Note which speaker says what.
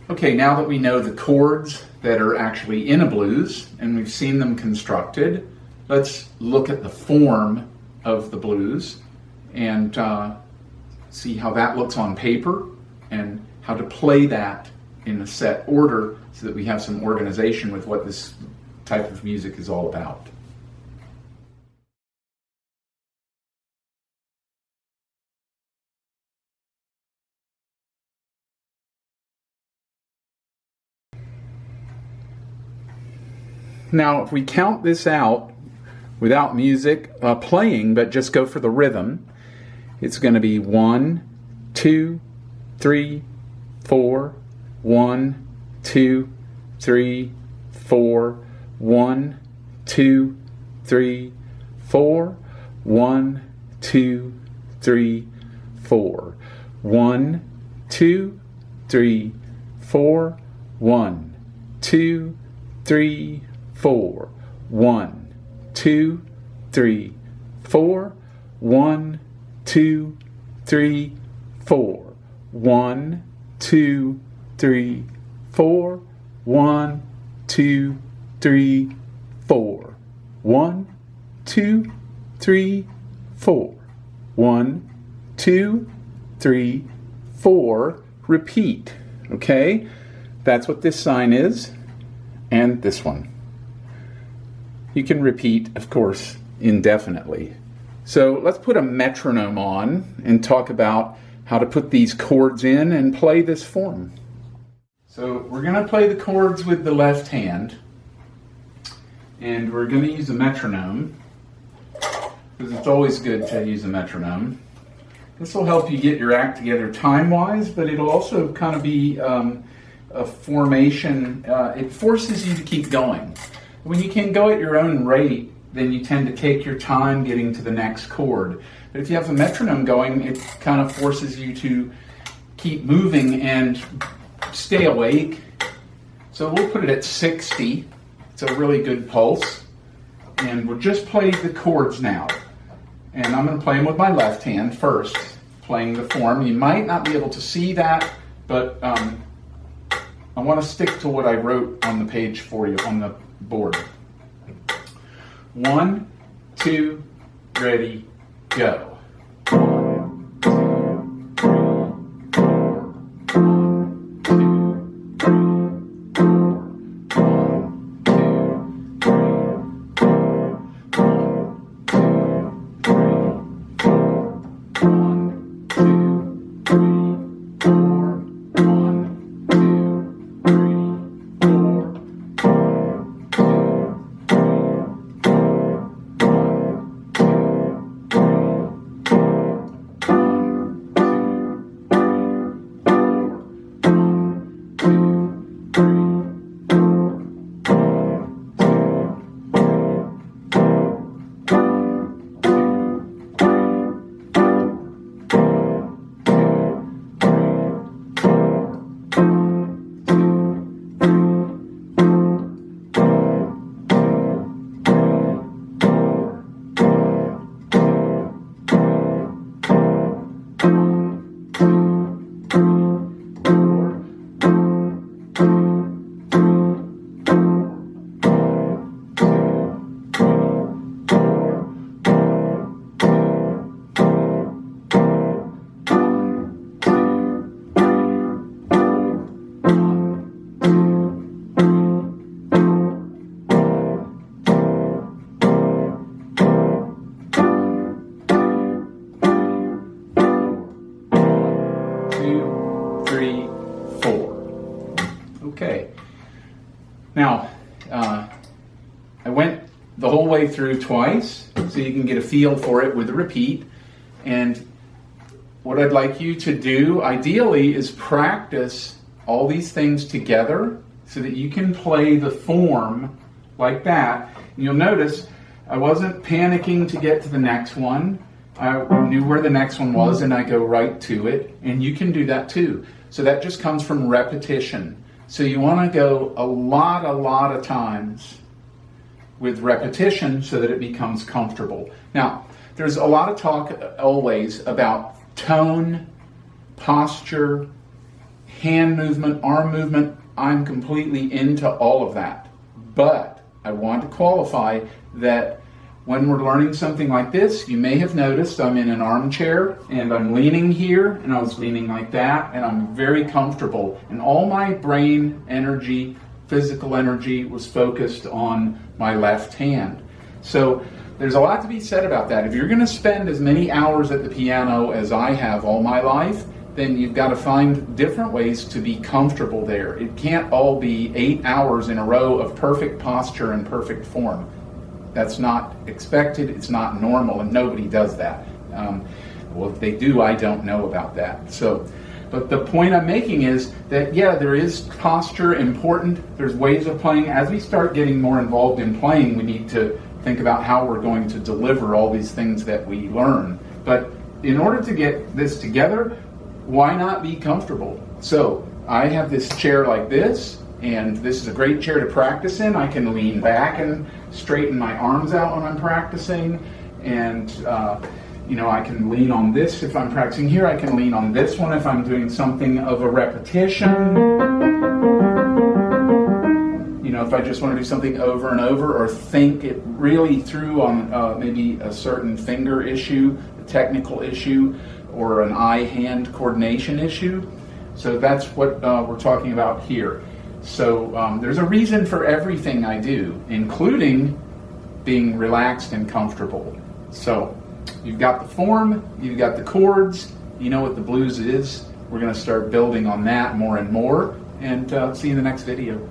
Speaker 1: Okay, now that we know the chords that are actually in a blues and we've seen them constructed, let's look at the form of the blues and see how that looks on paper and how to play that in a set order so that we have some organization with what this type of music is all about. Now, if we count this out without music playing, but just go for the rhythm, it's going to be 1, 2, 3, 4, 1, 2, 3, 4, 1, 2, 3, 4, 1, 2, 3, 4, 1, 2, 3, 4, 1, 2, 3, 4, 1, 2, 3, 4, 1, 2, 3, 4, 1, 2, 3, 4, 1, 2, 3, 4, 1, 2, 3, 4, 1, 2, 3, 4, repeat. Okay? That's what this sign is, and this one. You can repeat, of course, indefinitely. So let's put a metronome on and talk about how to put these chords in and play this form. So we're going to play the chords with the left hand, and we're going to use a metronome because it's always good to use a metronome. This will help you get your act together time-wise, but it'll also kind of be a formation. It forces you to keep going. When you can go at your own rate, then you tend to take your time getting to the next chord. But if you have the metronome going, it kind of forces you to keep moving and stay awake. So we'll put it at 60. It's a really good pulse. And we'll just play the chords now. And I'm going to play them with my left hand first, playing the form. You might not be able to see that, but I want to stick to what I wrote on the page for you on the board. 1, 2, ready, go. 1, 2, 3, 4. 1, 2, 3, 4. 1, 2, 3, 4. 1, 2, 3, 4. 1, 2, 3, 4. 1, 2, 3, 4. Okay. Now, I went the whole way through twice, so you can get a feel for it with a repeat. And what I'd like you to do, ideally, is practice all these things together so that you can play the form like that. And you'll notice I wasn't panicking to get to the next one. I knew where the next one was, and I go right to it. And you can do that too. So that just comes from repetition. So you want to go a lot of times with repetition so that it becomes comfortable. Now, there's a lot of talk always about tone, posture, hand movement, arm movement. I'm completely into all of that. But I want to qualify that when we're learning something like this, you may have noticed I'm in an armchair and I'm leaning here, and I was leaning like that, and I'm very comfortable. And all my brain energy, physical energy, was focused on my left hand. So there's a lot to be said about that. If you're going to spend as many hours at the piano as I have all my life, then you've got to find different ways to be comfortable there. It can't all be 8 hours in a row of perfect posture and perfect form. That's not expected, it's not normal, and nobody does that. Well, if they do, I don't know about that. So, but the point I'm making is that, yeah, there is posture important. There's ways of playing. As we start getting more involved in playing, we need to think about how we're going to deliver all these things that we learn. But in order to get this together, why not be comfortable? So I have this chair like this, and this is a great chair to practice in. I can lean back and straighten my arms out when I'm practicing, and I can lean on this if I'm practicing here. I can lean on this one if I'm doing something of a repetition. If I just want to do something over and over, or think it really through on maybe a certain finger issue, a technical issue, or an eye-hand coordination issue. So that's what we're talking about here. So there's a reason for everything I do, including being relaxed and comfortable. So you've got the form, you've got the chords, you know what the blues is. We're going to start building on that more and more, and see you in the next video.